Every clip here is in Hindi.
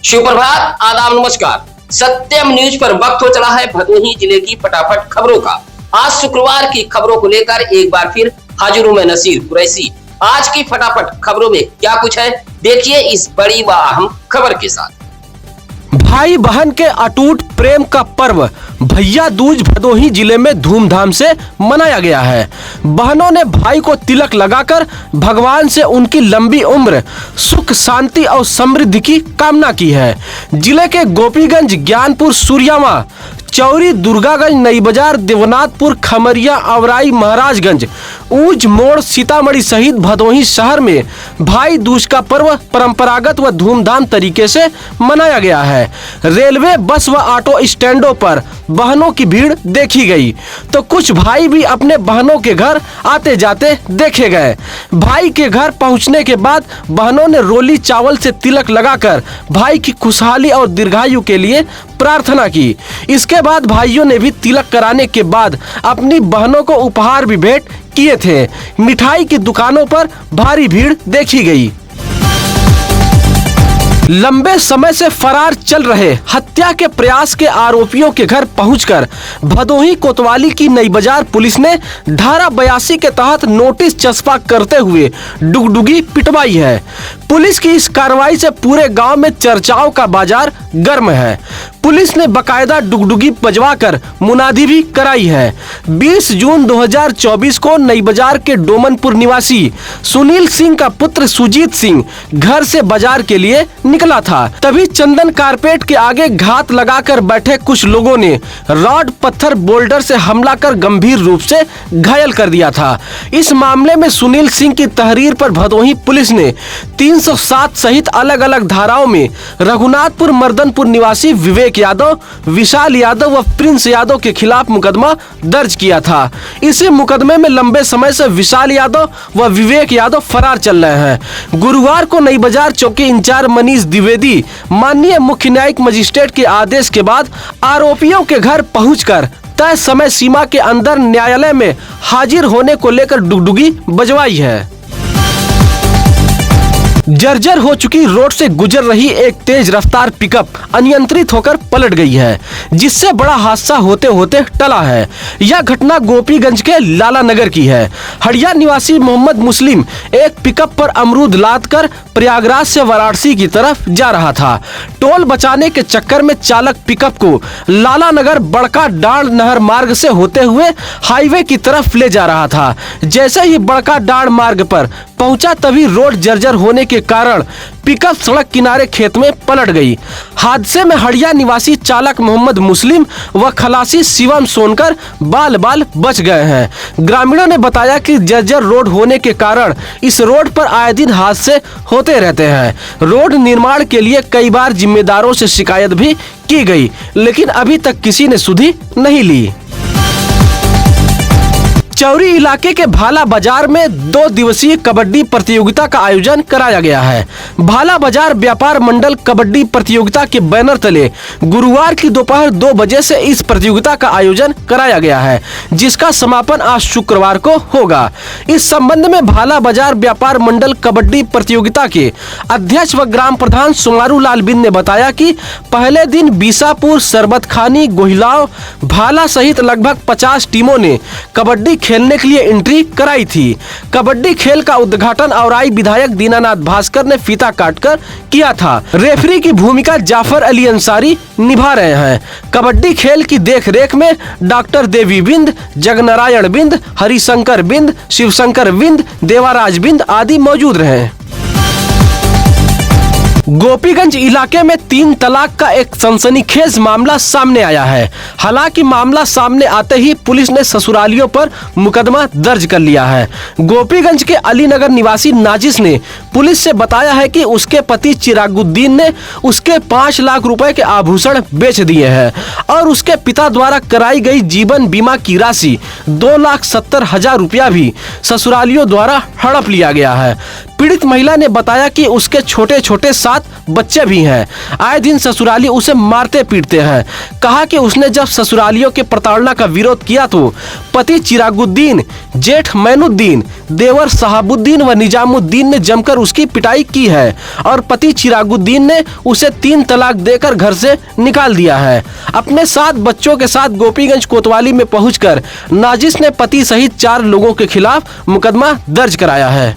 सुप्रभात, आदाब, नमस्कार। सत्यम न्यूज पर वक्त हो चला है भदोही जिले की फटाफट खबरों का। आज शुक्रवार की खबरों को लेकर एक बार फिर हाजिर हूं मैं नसीर कुरैशी। आज की फटाफट खबरों में क्या कुछ है, देखिए इस बड़ी व अहम खबर के साथ। भाई बहन के अटूट प्रेम का पर्व भैया दूज भदोही जिले में धूमधाम से मनाया गया है। बहनों ने भाई को तिलक लगाकर भगवान से उनकी लंबी उम्र, सुख, शांति और समृद्धि की कामना की है। जिले के गोपीगंज, ज्ञानपुर, सूर्यावा, चौरी, दुर्गागंज, नई बाजार, देवनाथपुर, खमरिया, अवराई, महाराजगंज, ऊंच मोड़, सीतामढ़ी सहित भदोही शहर में भाई दूज का पर्व परंपरागत व धूमधाम तरीके से मनाया गया है। रेलवे, बस व ऑटो स्टैंडों पर बहनों की भीड़ देखी गई तो कुछ भाई भी अपने बहनों के घर आते जाते देखे गए। भाई के घर पहुंचने के बाद बहनों ने रोली चावल से तिलक लगाकर भाई की खुशहाली और दीर्घायु के लिए प्रार्थना की। इसके बाद भाइयों ने भी तिलक कराने के बाद अपनी बहनों को उपहार भी भेंट किए थे। मिठाई की दुकानों पर भारी भीड़ देखी गई। लंबे समय से फरार चल रहे हत्या के प्रयास के आरोपियों के घर पहुंचकर भदोही कोतवाली की नई बाजार पुलिस ने धारा 82 के तहत नोटिस चस्पा करते हुए डुगडुगी पिटवाई है। पुलिस की इस कार्रवाई से पूरे गांव में चर्चाओं का बाजार गर्म है। पुलिस ने बकायदा डुगडुगी बजवाकर मुनादी भी कराई है। 20 जून 2024 को नई बाजार के डोमनपुर निवासी सुनील सिंह का पुत्र सुजीत सिंह घर से बाजार के लिए निकला था। तभी चंदन कारपेट के आगे घात लगाकर बैठे कुछ लोगों ने रॉड, पत्थर, बोल्डर से हमला कर गंभीर रूप से घायल कर दिया था। इस मामले में सुनील सिंह की तहरीर पर भदोही पुलिस ने 307 सहित अलग अलग धाराओं में रघुनाथपुर मर्दनपुर निवासी विवेक यादव, विशाल यादव व प्रिंस यादव के खिलाफ मुकदमा दर्ज किया था। इसी मुकदमे में लंबे समय से विशाल यादव व विवेक यादव फरार चल रहे हैं। गुरुवार को नई बाजार चौकी इंचार्ज मनीष द्विवेदी माननीय मुख्य न्यायिक मजिस्ट्रेट के आदेश के बाद आरोपियों के घर पहुंचकर तय समय सीमा के अंदर न्यायालय में हाजिर होने को लेकर डुगडुगी बजवाई है। जर्जर हो चुकी रोड से गुजर रही एक तेज रफ्तार पिकअप अनियंत्रित होकर पलट गई है, जिससे बड़ा हादसा होते होते टला है। यह घटना गोपीगंज के लाला नगर की है। हड़िया निवासी मोहम्मद मुस्लिम एक पिकअप पर अमरूद लादकर प्रयागराज से वाराणसी की तरफ जा रहा था। टोल बचाने के चक्कर में चालक पिकअप को लाला नगर बड़का डांड नहर मार्ग से होते हुए हाईवे की तरफ ले जा रहा था। जैसे ही बड़का डांड मार्ग पर पहुंचा तभी रोड जर्जर होने के कारण पिकअप सड़क किनारे खेत में पलट गई। हादसे में हड़िया निवासी चालक मोहम्मद मुस्लिम व खलासी शिवम सोनकर बाल बाल बच गए हैं। ग्रामीणों ने बताया कि जर्जर रोड होने के कारण इस रोड पर आए दिन हादसे होते रहते हैं। रोड निर्माण के लिए कई बार जिम्मेदारों से शिकायत भी की गई, लेकिन अभी तक किसी ने सुधि नहीं ली। चौरी इलाके के भाला बाजार में 2 दिवसीय कबड्डी प्रतियोगिता का आयोजन कराया गया है। भाला बाजार व्यापार मंडल कबड्डी प्रतियोगिता के बैनर तले गुरुवार की दोपहर 2 बजे से इस प्रतियोगिता का आयोजन कराया गया है, जिसका समापन आज शुक्रवार को होगा। इस संबंध में भाला बाजार व्यापार मंडल कबड्डी प्रतियोगिता के अध्यक्ष व ग्राम प्रधान सुमारू लाल बिंद ने बताया कि पहले दिन बीसापुर, सरबतखानी, गोहिलाव, भाला सहित लगभग 50 टीमों ने कबड्डी खेलने के लिए एंट्री कराई थी। कबड्डी खेल का उद्घाटन औराई विधायक दीनानाथ भास्कर ने फीता काटकर किया था। रेफरी की भूमिका जाफर अली अंसारी निभा रहे हैं। कबड्डी खेल की देखरेख में डॉक्टर देवी बिंद, जगनारायण बिंद, हरिशंकर बिंद, शिवशंकर बिंद, देवाराज बिंद आदि मौजूद रहे। गोपीगंज इलाके में 3 तलाक का एक सनसनीखेज मामला सामने आया है। हालांकि मामला सामने आते ही पुलिस ने ससुरालियों पर मुकदमा दर्ज कर लिया है। गोपीगंज के अलीनगर निवासी नाजिस ने पुलिस से बताया है कि उसके पति चिरागुद्दीन ने उसके 5 लाख रुपए के आभूषण बेच दिए हैं और उसके पिता द्वारा कराई गई जीवन बीमा की राशि 2,70,000 रुपया भी ससुरालियों द्वारा हड़प लिया गया है। पीड़ित महिला ने बताया कि उसके छोटे छोटे 7 बच्चे भी हैं। आए दिन ससुराली उसे मारते पीटते हैं। कहा कि उसने जब ससुरालियों के प्रताड़ना का विरोध किया तो पति चिरागुद्दीन, जेठ मैनुद्दीन, देवर शहाबुद्दीन व निजामुद्दीन ने जमकर उसकी पिटाई की है और पति चिरागुद्दीन ने उसे 3 तलाक देकर घर से निकाल दिया है। अपने 7 बच्चों के साथ गोपीगंज कोतवाली में पहुंचकर नाजिस ने पति सहित 4 लोगों के खिलाफ मुकदमा दर्ज कराया है।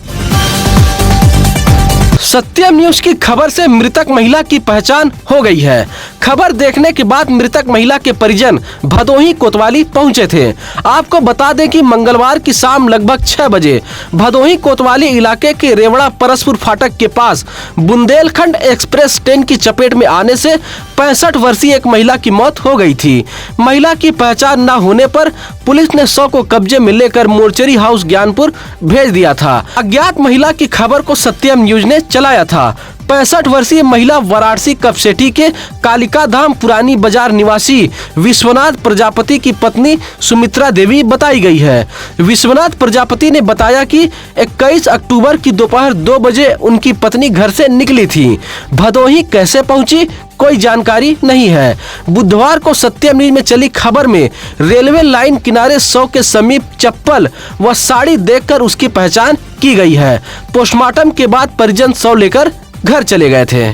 सत्यम न्यूज की खबर से मृतक महिला की पहचान हो गई है। खबर देखने के बाद मृतक महिला के परिजन भदोही कोतवाली पहुंचे थे। आपको बता दें कि मंगलवार की शाम लगभग 6 बजे भदोही कोतवाली इलाके के रेवड़ा परसपुर फाटक के पास बुंदेलखंड एक्सप्रेस ट्रेन की चपेट में आने से 65 वर्षीय एक महिला की मौत हो गई थी। महिला की पहचान न होने पर पुलिस ने शव को कब्जे में लेकर मोर्चरी हाउस ज्ञानपुर भेज दिया था। अज्ञात महिला की खबर को सत्यम न्यूज ने चलाया था। 65 वर्षीय महिला वाराणसी कपसेटी के कालिका धाम पुरानी बाजार निवासी विश्वनाथ प्रजापति की पत्नी सुमित्रा देवी बताई गई है। विश्वनाथ प्रजापति ने बताया कि 21 अक्टूबर की दोपहर 2 बजे उनकी पत्नी घर से निकली थी। भदोही कैसे पहुंची कोई जानकारी नहीं है। बुधवार को सत्यम न्यूज में चली खबर में रेलवे लाइन किनारे 100 के समीप चप्पल व साड़ी देखकर उसकी पहचान की गई है। पोस्टमार्टम के बाद परिजन शव लेकर घर चले गए थे।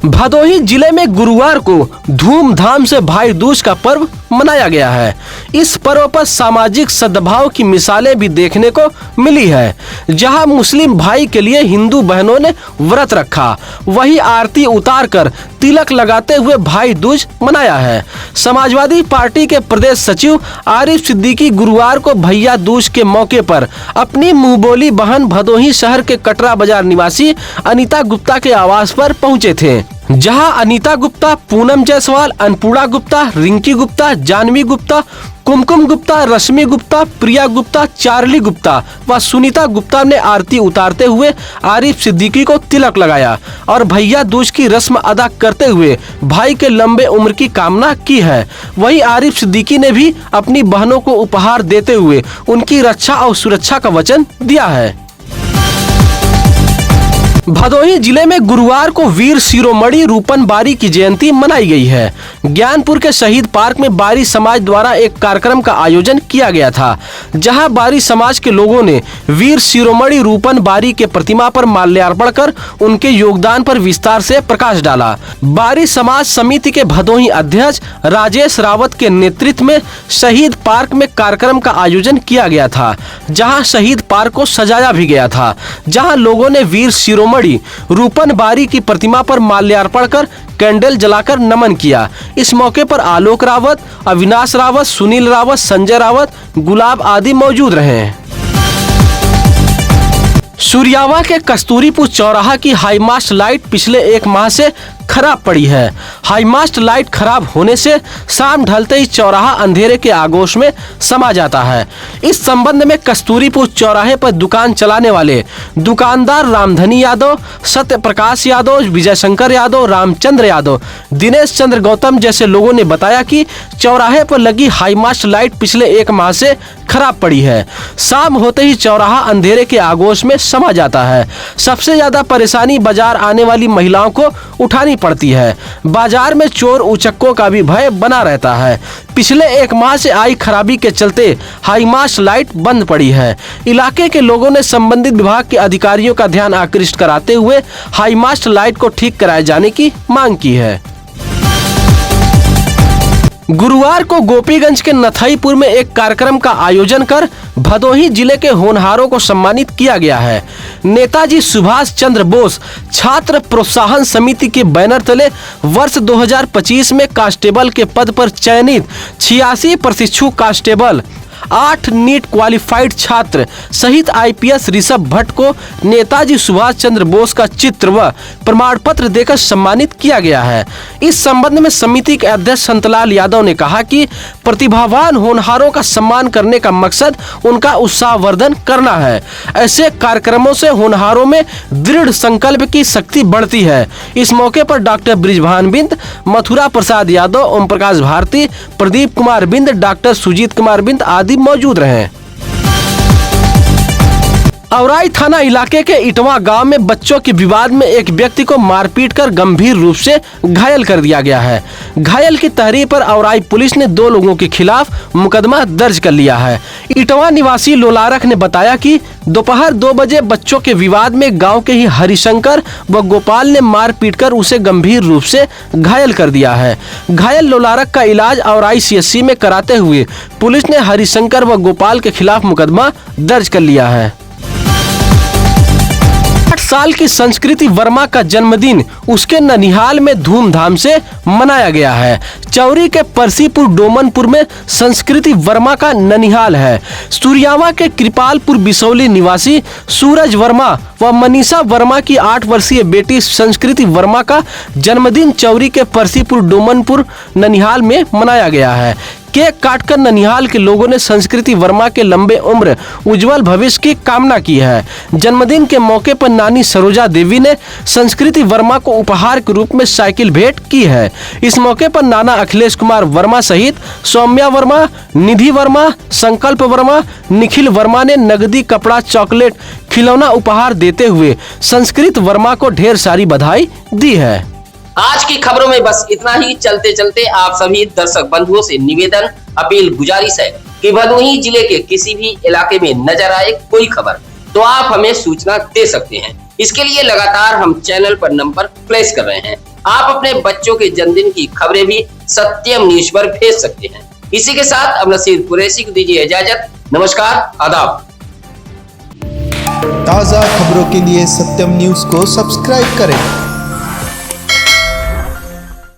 भदोही जिले में गुरुवार को धूमधाम से भाई दूज का पर्व मनाया गया है। इस पर्व पर सामाजिक सद्भाव की मिसालें भी देखने को मिली है। जहां मुस्लिम भाई के लिए हिंदू बहनों ने व्रत रखा, वही आरती उतारकर तिलक लगाते हुए भाई दूज मनाया है। समाजवादी पार्टी के प्रदेश सचिव आरिफ सिद्दीकी गुरुवार को भैया दूज के मौके पर अपनी मुंहबोली बहन भदोही शहर के कटरा बाजार निवासी अनीता गुप्ता के आवास पर पहुंचे थे। जहां अनीता गुप्ता, पूनम जायसवाल, अन्नपूर्णा गुप्ता, रिंकी गुप्ता, जानवी गुप्ता, कुमकुम गुप्ता, रश्मि गुप्ता, प्रिया गुप्ता, चार्ली गुप्ता व सुनीता गुप्ता ने आरती उतारते हुए आरिफ सिद्दीकी को तिलक लगाया और भैया दूज की रस्म अदा करते हुए भाई के लंबे उम्र की कामना की है। वहीं आरिफ सिद्दीकी ने भी अपनी बहनों को उपहार देते हुए उनकी रक्षा और सुरक्षा का वचन दिया है। भदोही जिले में गुरुवार को वीर शिरोमणि रूपन बारी की जयंती मनाई गई है। ज्ञानपुर के शहीद पार्क में बारी समाज द्वारा एक कार्यक्रम का आयोजन किया गया था, जहां बारी समाज के लोगों ने वीर शिरोमणि रूपन बारी के प्रतिमा पर माल्यार्पण कर उनके योगदान पर विस्तार से प्रकाश डाला। बारी समाज समिति के भदोही अध्यक्ष राजेश रावत के नेतृत्व में शहीद पार्क में कार्यक्रम का आयोजन किया गया था, जहाँ शहीद पार्क को सजाया भी गया था, जहाँ लोगों ने वीर शिरोमणि रूपन बारी की प्रतिमा पर माल्यार्पण कर कैंडल जलाकर नमन किया। इस मौके पर आलोक रावत, अविनाश रावत, सुनील रावत, संजय रावत, गुलाब आदि मौजूद रहे। सूर्यावा के कस्तूरीपुर चौराहा की हाईमास्ट लाइट पिछले 1 माह से खराब पड़ी है। हाईमास्ट लाइट खराब होने से शाम ढलते ही चौराहा अंधेरे के आगोश में समा जाता है। इस संबंध में कस्तूरीपुर चौराहे पर दुकान चलाने वाले दुकानदार रामधनी यादव, सत्य प्रकाश यादव, विजय शंकर यादव, रामचंद्र यादव, दिनेश चंद्र गौतम जैसे लोगों ने बताया कि चौराहे पर लगी हाईमास्ट लाइट पिछले 1 माह से खराब पड़ी है। शाम होते ही चौराहा अंधेरे के आगोश में समा जाता है। सबसे ज्यादा परेशानी बाजार आने वाली महिलाओं को उठानी पड़ती है। बाजार में चोर उचक्कों का भी भय बना रहता है। पिछले 1 माह से आई खराबी के चलते हाईमास्ट लाइट बंद पड़ी है। इलाके के लोगों ने संबंधित विभाग के अधिकारियों का ध्यान आकृष्ट कराते हुए हाईमास्ट लाइट को ठीक कराए जाने की मांग की है। गुरुवार को गोपीगंज के नथईपुर में एक कार्यक्रम का आयोजन कर भदोही जिले के होनहारों को सम्मानित किया गया है। नेताजी सुभाष चंद्र बोस छात्र प्रोत्साहन समिति के बैनर तले वर्ष 2025 में कांस्टेबल के पद पर चयनित 86 प्रशिक्षु कांस्टेबल, 8 नीट क्वालिफाइड छात्र सहित आईपीएस ऋषभ भट्ट को नेताजी सुभाष चंद्र बोस का चित्र व प्रमाण पत्र देकर सम्मानित किया गया है। इस संबंध में समिति के अध्यक्ष संतलाल यादव ने कहा कि प्रतिभावान होनहारों का सम्मान करने का मकसद उनका उत्साहवर्धन करना है। ऐसे कार्यक्रमों से होनहारों में दृढ़ संकल्प की शक्ति बढ़ती है। इस मौके पर डॉक्टर ब्रिजभान बिंद, मथुरा प्रसाद यादव, ओम प्रकाश भारती, प्रदीप कुमार बिंद, डॉक्टर सुजीत कुमार बिंद आदि मौजूद रहे। औराई थाना इलाके के इटवा गांव में बच्चों के विवाद में एक व्यक्ति को मारपीट कर गंभीर रूप से घायल कर दिया गया है। घायल की तहरीर पर औराई पुलिस ने 2 लोगों के खिलाफ मुकदमा दर्ज कर लिया है। इटवा निवासी लोलारक ने बताया कि दोपहर 2 बजे बच्चों के विवाद में गांव के ही हरिशंकर व गोपाल ने मार पीट कर उसे गंभीर रूप से घायल कर दिया है। घायल लोलारक का इलाज औराई CHC में कराते हुए पुलिस ने हरिशंकर व गोपाल के खिलाफ मुकदमा दर्ज कर लिया है। 8 साल की संस्कृति वर्मा का जन्मदिन उसके ननिहाल में धूमधाम से मनाया गया है। चौरी के परसीपुर डोमनपुर में संस्कृति वर्मा का ननिहाल है। सूर्यावा के कृपालपुर बिसौली निवासी सूरज वर्मा व मनीषा वर्मा की 8 वर्षीय बेटी संस्कृति वर्मा का जन्मदिन चौरी के परसीपुर डोमनपुर ननिहाल में मनाया गया है। केक काटकर ननिहाल के लोगों ने संस्कृति वर्मा के लंबे उम्र उज्जवल भविष्य की कामना की है। जन्मदिन के मौके पर नानी सरोजा देवी ने संस्कृति वर्मा को उपहार के रूप में साइकिल भेंट की है। इस मौके पर नाना अखिलेश कुमार वर्मा सहित सौम्या वर्मा, निधि वर्मा, संकल्प वर्मा, निखिल वर्मा ने नगदी, कपड़ा, चॉकलेट, खिलौना उपहार देते हुए संस्कृति वर्मा को ढेर सारी बधाई दी है। आज की खबरों में बस इतना ही। चलते चलते आप सभी दर्शक बंधुओं से निवेदन, अपील, गुजारिश है कि भदोही जिले के किसी भी इलाके में नजर आए कोई खबर तो आप हमें सूचना दे सकते हैं। इसके लिए लगातार हम चैनल पर नंबर प्लेस कर रहे हैं। आप अपने बच्चों के जन्मदिन की खबरें भी सत्यम न्यूज पर भेज सकते हैं। इसी के साथ अब नसीर कुरैशी को दीजिए इजाजत। नमस्कार, आदाब। ताज़ा खबरों के लिए सत्यम न्यूज को सब्सक्राइब करें।